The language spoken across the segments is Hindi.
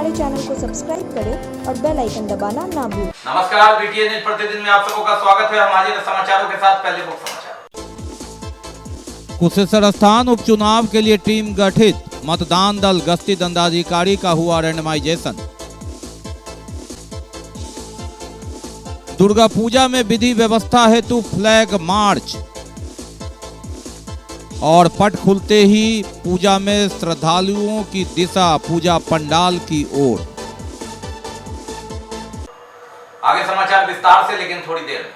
हमारे चैनल को सब्सक्राइब करें और बेल आइकन दबाना ना भूलें। नमस्कार, बीटीएन न्यूज प्रतिदिन में आप सबों का स्वागत है। हम हाजिर हैं समाचारों के साथ। पहले मुख्य समाचार। कुशेश्वर स्थान उपचुनाव के लिए टीम गठित, मतदान दल गश्ती दंडाधिकारी का हुआ रैंडमाइजेशन। दुर्गा पूजा में विधि व्यवस्था हेतु फ्लैग मार्च और पट खुलते ही पूजा में श्रद्धालुओं की दिशा पूजा पंडाल की ओर। आगे समाचार विस्तार से, लेकिन थोड़ी देर में।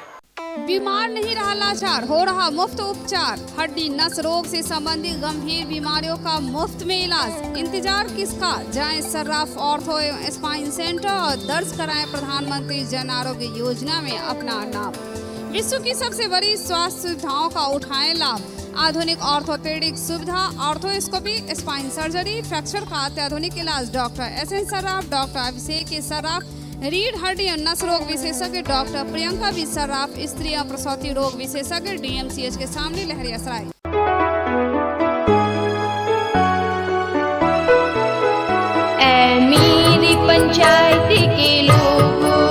बीमार नहीं रहा लाचार, हो रहा मुफ्त उपचार। हड्डी नस रोग से संबंधित गंभीर बीमारियों का मुफ्त में इलाज। इंतजार किसका, जाएं सर्राफ ऑर्थो एवं स्पाइन सेंटर और दर्ज कराएं प्रधानमंत्री जन आरोग्य योजना में अपना नाम। विश्व की सबसे बड़ी स्वास्थ्य सुविधाओं का उठाएं लाभ। आधुनिक ऑर्थोपेडिक सुविधा, ऑर्थोस्कोपी, स्पाइन सर्जरी, फ्रैक्चर का अत्याधुनिक इलाज। डॉक्टर एसएन सर्राफ, डॉक्टर अभिषेक सर्राफ, रीढ़ हड्डी और नस रोग विशेषज्ञ डॉक्टर प्रियंका बी सर्राफ, स्त्री और प्रसूति रोग विशेषज्ञ डीएमसीएच के सामने लहरियासराय। मेरी पंचायत के लोगों,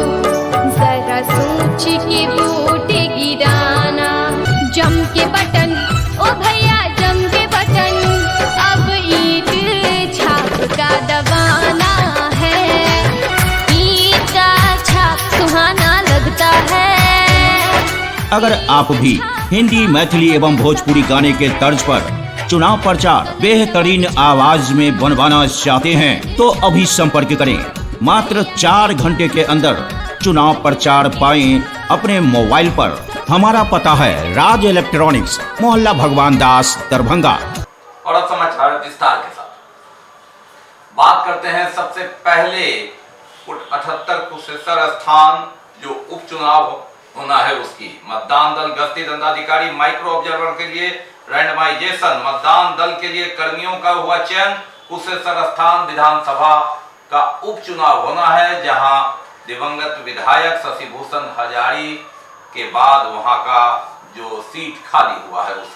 जरा सोच के वोट गिराना। जम के बटन, ओ भैया जम के बटन, अब ईंट छाप का दबाना है। ईंट का छाप सुहाना लगता है। अगर आप भी हिंदी, मैथिली एवं भोजपुरी गाने के तर्ज पर चुनाव प्रचार बेहतरीन आवाज में बनवाना चाहते हैं तो अभी संपर्क करें। मात्र 4 घंटे के अंदर चुनाव प्रचार पाएं अपने मोबाइल पर। हमारा पता है राज इलेक्ट्रॉनिक्स, मोहल्ला भगवान दास, दरभंगा। और अब समाचार विस्तार के साथ। बात करते हैं सबसे पहले 78 कुशेश्वर स्थान जो उपचुनाव होना है उसकी। मतदान दल गश्ती दंडाधिकारी माइक्रो ऑब्जर्वर के लिए रैंडमाइजेशन। मतदान दल के लिए कर्मियों का हुआ चयन। कुशेश्वर स्थान विधानसभा का उपचुनाव होना है, जहां दिवंगत विधायक शशि भूषण हजारी के बाद वहां का जो सीट खाली हुआ है उस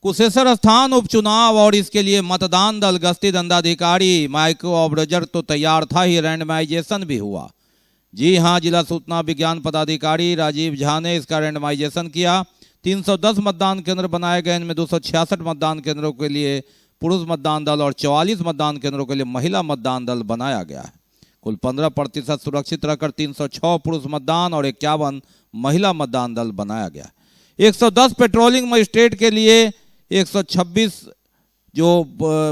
कुशेश्वर स्थान उपचुनाव और इसके लिए मतदान दल गश्ती दंडाधिकारी माइक्रो ऑब्जर्वर तो तैयार था ही, रैंडमाइजेशन भी हुआ। जी हां, जिला सूचना विज्ञान पदाधिकारी राजीव झा ने इसका रैंडमाइजेशन किया। 310 मतदान केंद्र बनाए गए, इनमें 266 मतदान केंद्रों के लिए पुरुष मतदान दल और 44 मतदान केंद्रों के लिए महिला मतदान दल बनाया गया है। कुल 15% सुरक्षित रहकर 306 पुरुष मतदान और 51 महिला मतदान दल बनाया गया। 110 पेट्रोलिंग मजिस्ट्रेट के लिए 126 जो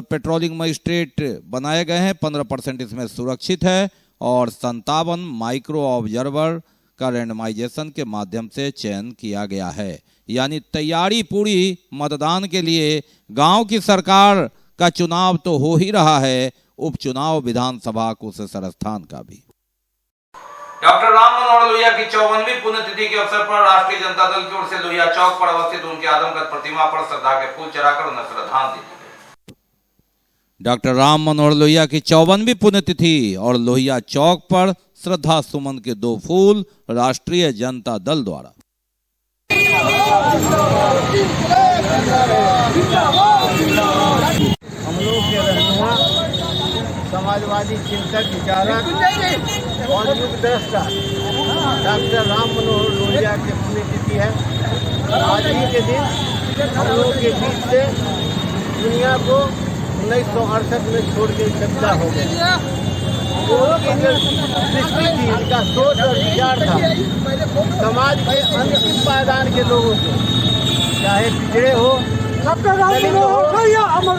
पेट्रोलिंग मजिस्ट्रेट बनाए गए हैं, 15% इसमें सुरक्षित है और 57 माइक्रो ऑब्जर्वर का रैंडमाइजेशन के माध्यम से चयन किया गया है। यानी तैयारी पूरी मतदान के लिए। गांव की सरकार का चुनाव तो हो ही रहा है, उपचुनाव विधानसभा कुशेश्वर स्थान का भी। डॉक्टर राम मनोहर लोहिया की 54वीं पुण्यतिथि के अवसर पर राष्ट्रीय जनता दल की ओर से लोहिया चौक पर अवस्थित उनके आदमकद प्रतिमा पर श्रद्धा के फूल चढ़ाकर उन्हें श्रद्धांजलि दी गई। डॉक्टर राम मनोहर लोहिया की 54वीं पुण्यतिथि और लोहिया चौक पर श्रद्धा सुमन के 2 फूल राष्ट्रीय जनता दल द्वारा। हम लोग के रहनुमा समाजवादी चिंतक, विचारक और युग दृष्टा डॉक्टर राम मनोहर लोहिया की पुण्यतिथि है। आज ही के दिन हम लोग के बीच से दुनिया को 1968 में छोड़ के कब्जा हो गया। उनकी जो दृष्टि थी, उनका सोच और विचार था समाज के अंतिम पायदान के लोगों को, चाहे पिछड़े हो, महिला हो,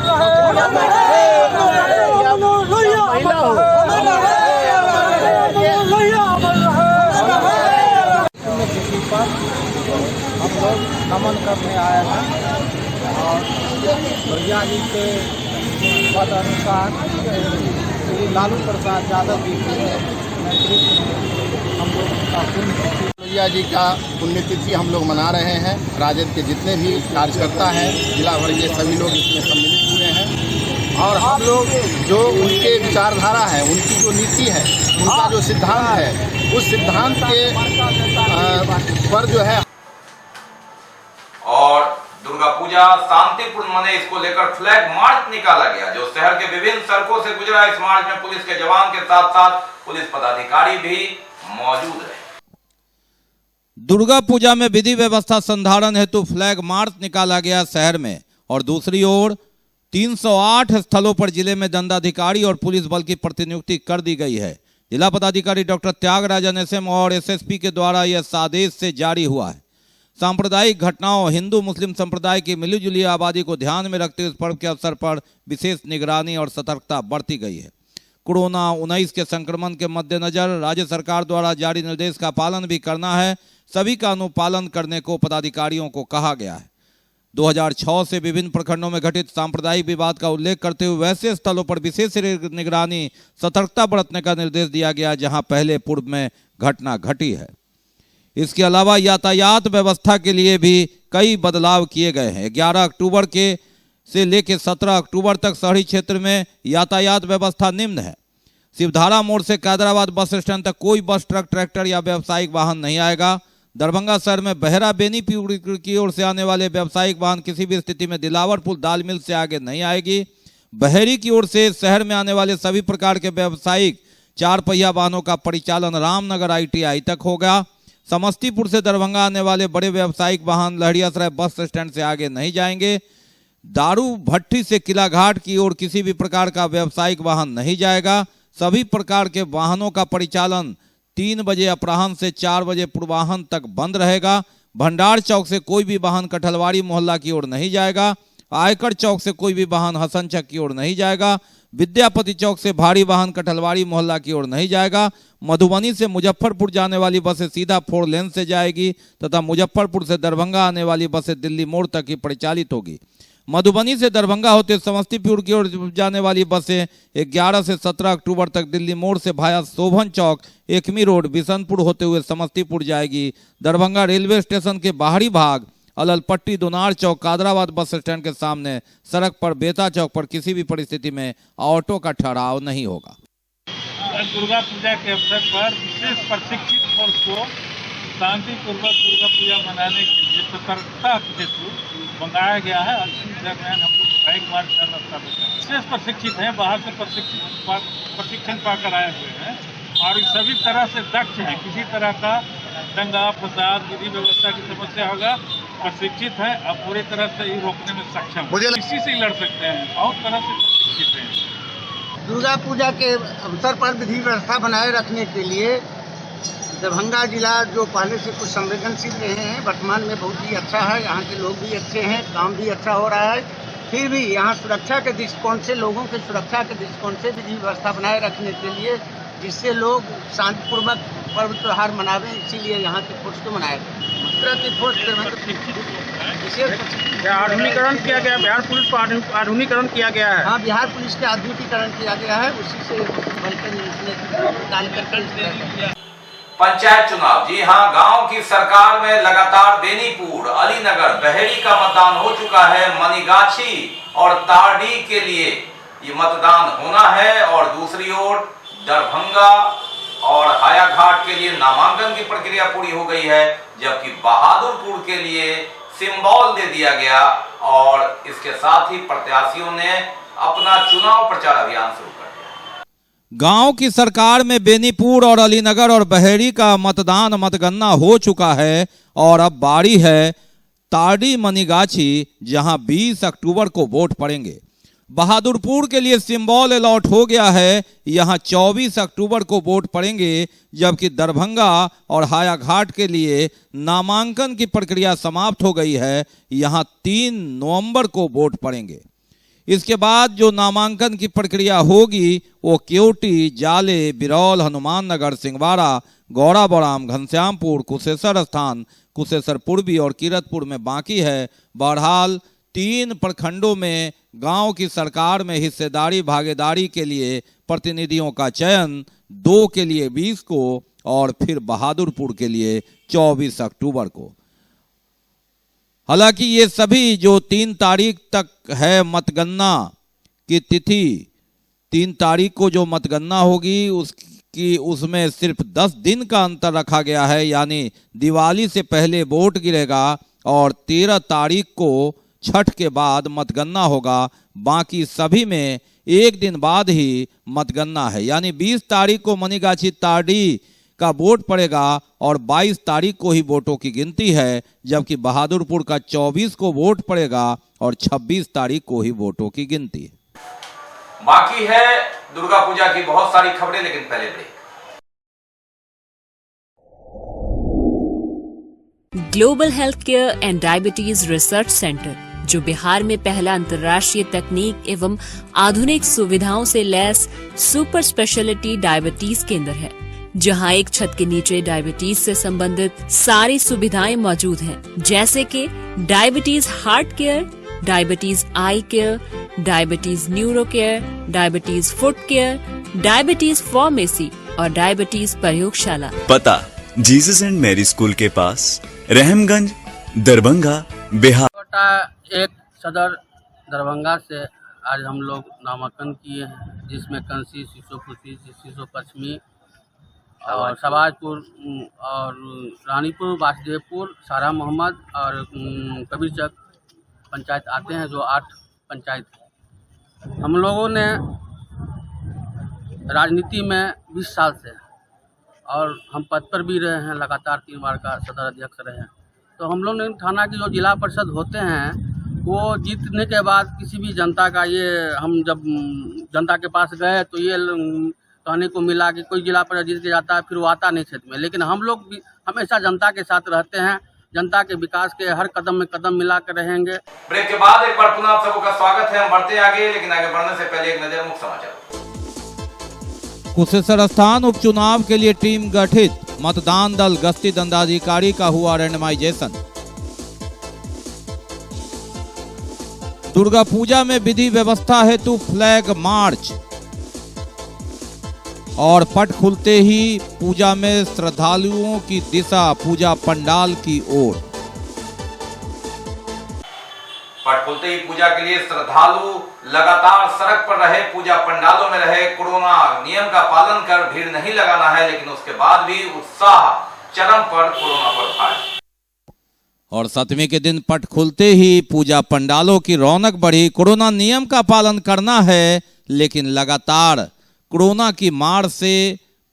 पर हम लोग नमन करने आए हैं और लोहिया जी के पद अनुसार श्री लालू प्रसाद यादव जी के नेतृत्व में हम लोग का पुण्यतिथि लोहिया जी का पुण्यतिथि हम लोग मना रहे हैं। राजद के जितने भी कार्यकर्ता हैं, जिला भर के सभी लोग इसमें सम्मिलित हुए हैं और हम लोग जो उनके विचारधारा है, उनकी जो नीति है, उनका जो सिद्धांत है, उस सिद्धांत के पर जो है। और दुर्गा पूजा शांतिपूर्ण मने, इसको लेकर फ्लैग मार्च निकाला गया। जो शहर के विभिन्न सड़कों से गुजरा, इस मार्च में पुलिस के जवान के साथ साथ पुलिस पदाधिकारी भी मौजूद रहे। दुर्गा पूजा में विधि व्यवस्था संधारण हेतु फ्लैग मार्च निकाला गया शहर में, और दूसरी ओर 308 स्थलों पर जिले में दंडाधिकारी और पुलिस बल की प्रतिनियुक्ति कर दी गई है। जिला पदाधिकारी डॉक्टर त्यागराजन एसएम और एसएसपी के द्वारा यह आदेश से जारी हुआ है। सांप्रदायिक घटनाओं, हिंदू मुस्लिम संप्रदाय की मिलीजुली आबादी को ध्यान में रखते हुए इस पर्व के अवसर पर विशेष निगरानी और सतर्कता बरती गई है। कोरोना 19 के संक्रमण के मद्देनजर राज्य सरकार द्वारा जारी निर्देश का पालन भी करना है। सभी का अनुपालन करने को पदाधिकारियों को कहा गया है। 2006 से विभिन्न प्रखंडों में घटित सांप्रदायिक विवाद का उल्लेख करते हुए वैसे स्थलों पर विशेष निगरानी, सतर्कता बरतने का निर्देश दिया गया जहां पहले पूर्व में घटना घटी है। इसके अलावा यातायात व्यवस्था के लिए भी कई बदलाव किए गए हैं। 11 अक्टूबर से लेकर 17 अक्टूबर तक शहरी क्षेत्र में यातायात व्यवस्था निम्न है। शिवधारा मोड़ से कैदराबाद बस स्टैंड तक कोई बस, ट्रक, ट्रैक्टर या व्यावसायिक वाहन नहीं आएगा। दरभंगा शहर में बहरा बेनीपुर की ओर से आने वाले व्यावसायिक वाहन किसी भी स्थिति में दिलावर पुल दाल मिल से आगे नहीं आएगी। बहरी की ओर से शहर में आने वाले सभी प्रकार के व्यावसायिक 4 पहिया वाहनों का परिचालन रामनगर ITI तक होगा। समस्तीपुर से दरभंगा आने वाले बड़े व्यावसायिक वाहन लहरियासराय बस स्टैंड से आगे नहीं जाएंगे। दारू भट्टी से किला घाट की ओर किसी भी प्रकार का व्यावसायिक वाहन नहीं जाएगा। सभी प्रकार के वाहनों का परिचालन 3 बजे अपराह्न से 4 बजे पूर्वाह्न तक बंद रहेगा। भंडार चौक से कोई भी वाहन कठलवाड़ी मोहल्ला की ओर नहीं जाएगा। आयकर चौक से कोई भी वाहन हसनचक की ओर नहीं जाएगा। विद्यापति चौक से भारी वाहन कठलवाड़ी मोहल्ला की ओर नहीं जाएगा। मधुबनी से मुजफ्फरपुर जाने वाली बसें सीधा 4 लेन से जाएगी तथा मुजफ्फरपुर से दरभंगा आने वाली बसें दिल्ली मोड़ तक ही परिचालित होगी। मधुबनी से दरभंगा होते समस्तीपुर की ओर जाने वाली बसें 11 से 17 अक्टूबर तक दिल्ली मोड़ से भाया शोभन चौक, एकमी रोड, बिशनपुर होते हुए समस्तीपुर जाएगी। दरभंगा रेलवे स्टेशन के बाहरी भाग, अललपट्टी, दोनार चौक, कादराबाद बस स्टैंड के सामने सड़क पर बेता चौक पर किसी भी परिस्थिति में ऑटो का ठहराव नहीं होगा। दुर्गा पूजा के अवसर पर विशेष प्रशिक्षित फोर्स को शांतिपूर्वक दुर्गा पूजा मनाने के लिए सतर्कता हेतु मंगाया गया है। इसी दरमियान हम लोग बाइक मार्च का रास्ता बचा विशेष प्रशिक्षित हैं, बाहर से प्रशिक्षण पाकर आए हुए हैं और सभी तरह से दक्ष हैं। किसी तरह का दंगा फसाद विधि व्यवस्था की समस्या होगा, प्रशिक्षित है और पूरी तरह से ही रोकने में सक्षम है। इसी से लड़ सकते हैं, बहुत तरह से प्रशिक्षित हैं। दुर्गा पूजा के अवसर पर विधि व्यवस्था बनाए रखने के लिए दरभंगा जिला जो पहले से कुछ संवेदनशील रहे हैं, वर्तमान में बहुत ही अच्छा है। यहाँ के लोग भी अच्छे हैं, काम भी अच्छा हो रहा है। फिर भी यहाँ सुरक्षा के दृष्टिकोण से, लोगों के सुरक्षा के दृष्टिकोण से विधि व्यवस्था बनाए रखने के लिए, जिससे लोग शांतिपूर्वक पर्व त्योहार मनावें, इसीलिए यहाँ के फोर्स को मनाया गया। आधुनिकीकरण किया गया, बिहार पुलिस को आधुनिकीकरण किया गया है। हाँ, बिहार पुलिस का आधुनिकीकरण किया गया है, उसी से बनकर पंचायत चुनाव, जी हां, गांव की सरकार में लगातार बेनीपुर, अलीनगर, बहेड़ी का मतदान हो चुका है। मनीगाछी और तारडी के लिए ये मतदान होना है और दूसरी ओर दरभंगा और हायाघाट के लिए नामांकन की प्रक्रिया पूरी हो गई है, जबकि बहादुरपुर के लिए सिंबल दे दिया गया और इसके साथ ही प्रत्याशियों ने अपना चुनाव प्रचार अभियान शुरू कर दिया। गांव की सरकार में बेनीपुर और अलीनगर और बहेड़ी का मतगणना हो चुका है और अब बारी है तारडी मनीगाछी, जहां 20 अक्टूबर को वोट पड़ेंगे। बहादुरपुर के लिए सिंबल अलॉट हो गया है, यहां 24 अक्टूबर को वोट पड़ेंगे, जबकि दरभंगा और हायाघाट के लिए नामांकन की प्रक्रिया समाप्त हो गई है, यहां 3 नवंबर को वोट पड़ेंगे। इसके बाद जो नामांकन की प्रक्रिया होगी वो केवटी, जाले, बिरौल, हनुमान नगर, सिंहवाड़ा, गौड़ा बौराम, घनश्यामपुर, कुशेश्वर स्थान, कुशेश्वर पूर्वी और किरतपुर में बाकी है। बहरहाल 3 प्रखंडों में गांव की सरकार में हिस्सेदारी भागीदारी के लिए प्रतिनिधियों का चयन 2 के लिए 20 को और फिर बहादुरपुर के लिए 24 अक्टूबर को। हालांकि ये सभी जो 3 तारीख तक है मतगणना की तिथि, 3 तारीख को जो मतगणना होगी उसमें सिर्फ 10 दिन का अंतर रखा गया है, यानी दिवाली से पहले वोट गिरेगा और 13 तारीख को छठ के बाद मतगणना होगा, बाकी सभी में एक दिन बाद ही मतगणना है। यानी 20 तारीख को मनीगाछी ताड़ी का वोट पड़ेगा और 22 तारीख को ही वोटों की गिनती है, जबकि बहादुरपुर का 24 को वोट पड़ेगा और 26 तारीख को ही वोटों की गिनती है। बाकी है दुर्गा पूजा की बहुत सारी खबरें, लेकिन पहले break. Global health care and diabetes research centre, जो बिहार में पहला अंतर्राष्ट्रीय तकनीक एवं आधुनिक सुविधाओं से लैस सुपर स्पेशलिटी डायबिटीज केंद्र है, जहां एक छत के नीचे डायबिटीज से संबंधित सारी सुविधाएं मौजूद हैं, जैसे कि diabetes heart care, diabetes eye care, diabetes neuro care, diabetes foot care, diabetes pharmacy और डायबिटीज प्रयोगशाला। पता जीसस एंड मैरी स्कूल के पास, रहमगंज, दरभंगा, बिहार। एक सदर दरभंगा से आज हम लोग नामांकन किए हैं, जिसमें कंसी, शीशोपुसी, शीशो पश्चिमी और सवाजपुर और रानीपुर, वासुदेवपुर, सारा मोहम्मद और कबीरचक पंचायत आते हैं, जो 8 पंचायत हैं। हम लोगों ने राजनीति में 20 साल से, और हम पद पर भी रहे हैं, लगातार 3 बार का सदर अध्यक्ष रहे हैं। तो हम लोग ने थाना की जो जिला परिषद होते हैं, वो जीतने के बाद किसी भी जनता का, ये हम जब जनता के पास गए तो ये कहने को मिला कि कोई जिला परिषद जीत के जाता है फिर वो आता नहीं क्षेत्र में, लेकिन हम लोग भी हमेशा जनता के साथ रहते हैं, जनता के विकास के हर कदम में कदम मिला कर रहेंगे। ब्रेक के बाद एक बार पुनः आप सबका स्वागत है। हम बढ़ते आगे, लेकिन आगे बढ़ने से पहले एक नजर मुख्य समाचार। कुशेश्वर स्थान उपचुनाव के लिए टीम गठित, मतदान दल गश्ती दंडाधिकारी का हुआ रैंडमाइजेशन। दुर्गा पूजा में विधि व्यवस्था हेतु फ्लैग मार्च और पट खुलते ही पूजा में श्रद्धालुओं की दिशा पूजा पंडाल की ओर। पट खुलते ही पूजा के लिए श्रद्धालु लगातार सड़क पर रहे, पूजा पंडालों में रहे। कोरोना नियम का पालन कर भीड़ नहीं लगाना है, लेकिन उसके बाद भी उत्साह चरम पर कोरोना पर भारी। और 7वीं के दिन पट खुलते ही पूजा पंडालों की रौनक बढ़ी। कोरोना नियम का पालन करना है, लेकिन लगातार कोरोना की मार से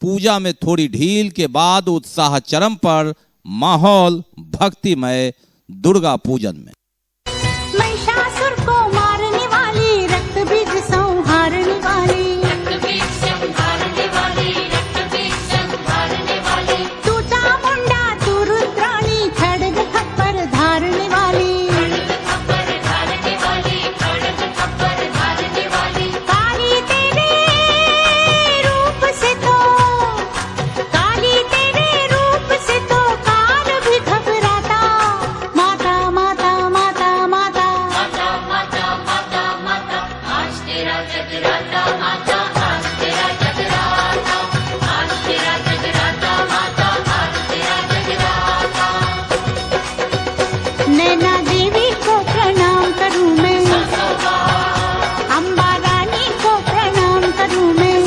पूजा में थोड़ी ढील के बाद उत्साह चरम पर, माहौल भक्तिमय दुर्गा पूजन में। महिषासुर को मारने वाली, रक्त बीज संहारने वाली, तू चामुंडा, तू रुद्राणी, खड्ग खप्पर धारने वाली, काली तेरे रूप से तो, काली तेरे रूप से तो काल भी घबराता। माता माता माता माता आज तेरा जगराता, माता आज तेरा जगराता, आज तेरा जगराता, माता आज तेरा जगराता। नैना देवी को प्रणाम करूं मैं, अम्बा रानी को प्रणाम करूं मैं,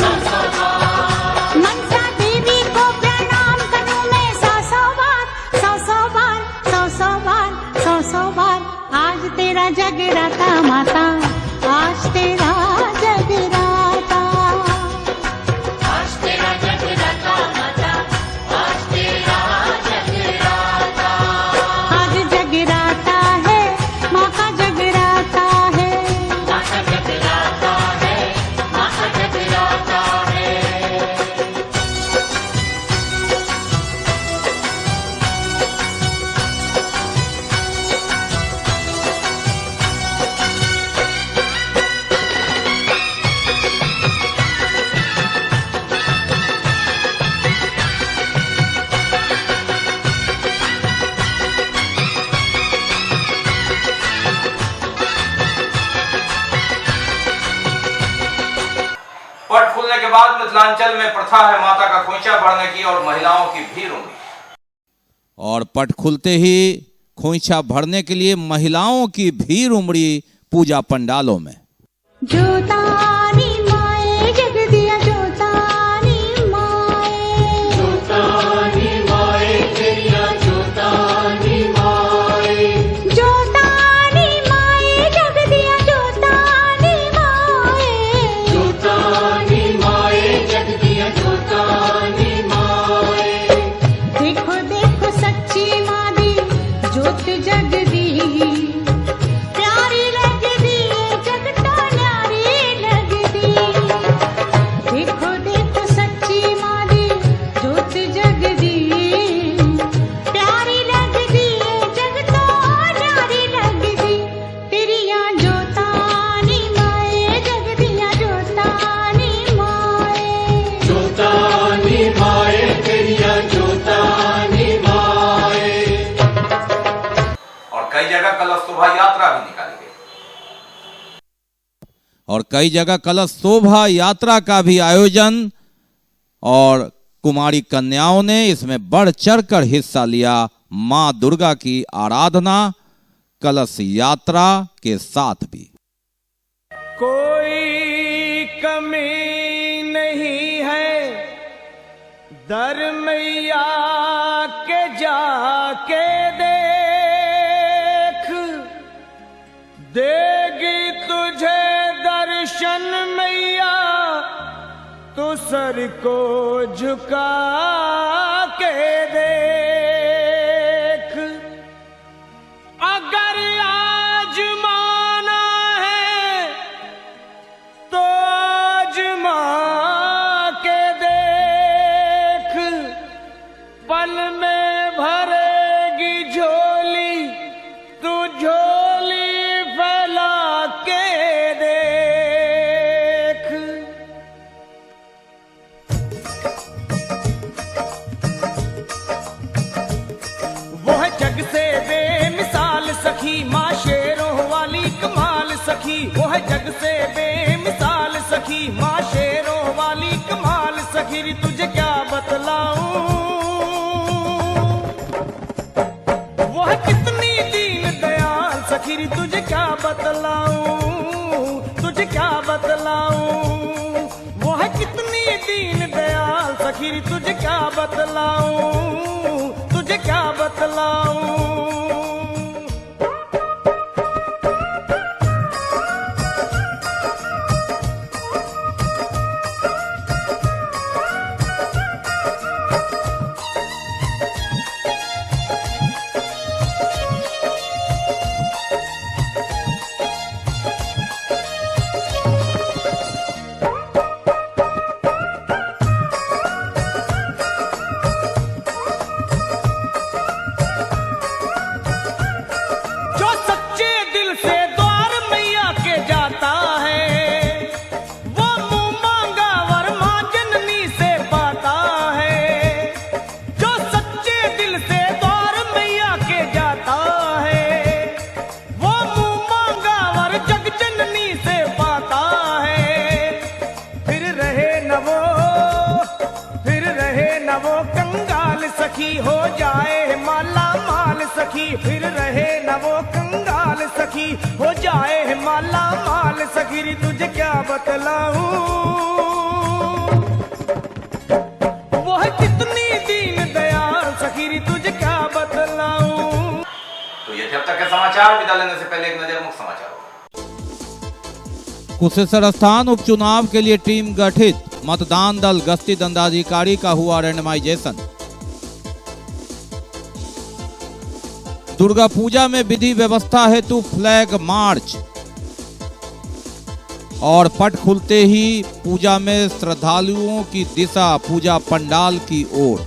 मनसा देवी को प्रणाम करूं मैं। 100 बार, 100 बार, 100 बार, 100 बार आज तेरा जगराता माता, आज तेरा जगराता, आज तेरा जगराता माता, आज तेरा जगराता। आज जगराता है, माँ का जगराता है, माँ का जगराता है, माँ का जगराता है। पट खुलने के बाद मिथिलांचल में प्रथा है माता का खोइंचा भरने की और महिलाओं की भीड़ उमड़ी। और पट खुलते ही खोइंचा भरने के लिए महिलाओं की भीड़ उमड़ी पूजा पंडालों में। जोतानी माए जग दिया, जोतानी माए, जोतानी माए जरिया, जोतानी माए, जोतानी माए शोभा यात्रा भी निकाली गई और कई जगह कलश शोभा यात्रा का भी आयोजन और कुमारी कन्याओं ने इसमें बढ़ चढ़कर हिस्सा लिया। मां दुर्गा की आराधना कलश यात्रा के साथ भी। कोई कमी नहीं है दर मैया के जाके देख, देगी तुझे दर्शन मैया तो सर को झुका के देख। अगर आज माना है तो आजमा के देख, पल में भरेगी झोली तू झोली फैला के देख। वो है जग से बेमिसाल सखी माँ शेरों वाली कमाल सखी, वो है जग से बेमिसाल सखी माँ शेरों वाली कमाल सखी। तुझे क्या बतलाऊं वो है कितनी दीन दयाल सखी, तुझे क्या बतलाऊं, तुझे क्या बतलाऊं वो है कितनी दीन दयाल सखी, तुझे क्या बतलाऊं, तुझे क्या बतलाऊं। जो सच्चे दिल से द्वार मैया के जाता है वो मुंह मांगा वर मां जननी से पाता है। जो सच्चे दिल से द्वार मैया के जाता है वो मुंह मांगा वर जग जननी से पाता है। फिर रहे न वो कंगाल सखी हो जाए माला माल सखी, फिर रहे न वो कंगाल सखी हो जाए माला माल सखी। तुझे क्या बतलाऊं वो है कितनी दीन दयाल सखी, तुझे क्या बतलाऊं। तो ये थे अब तक के समाचार। विदा लेने से पहले एक नजर मुख्य समाचार। कुशेश्वर स्थान उपचुनाव के लिए टीम गठित, मतदान दल गश्ती दंडाधिकारी का हुआ रैंडमाइजेशन। दुर्गा पूजा में विधि व्यवस्था हेतु फ्लैग मार्च और पट खुलते ही पूजा में श्रद्धालुओं की दिशा पूजा पंडाल की ओर।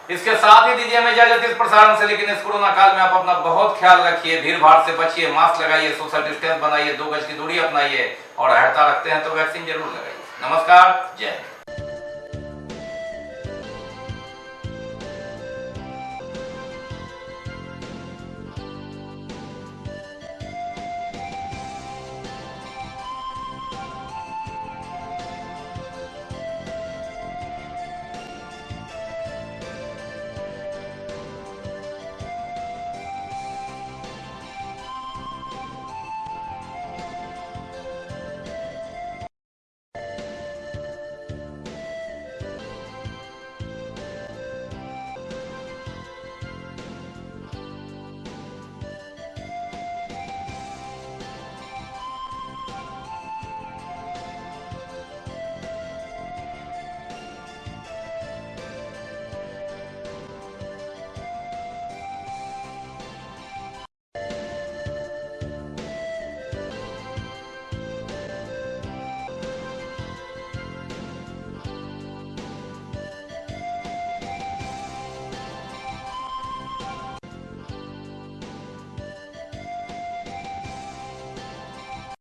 इसके साथ ही दीजिए हमें इजाजत इस प्रसारण से, लेकिन इस कोरोना काल में आप अपना बहुत ख्याल रखिए, भीड़ भाड़ से बचिए, मास्क लगाइए, सोशल डिस्टेंस बनाइए, 2 गज की दूरी अपनाइए और हड़ताल रखते हैं तो वैक्सीन जरूर लगाइए। नमस्कार, जय हिंद।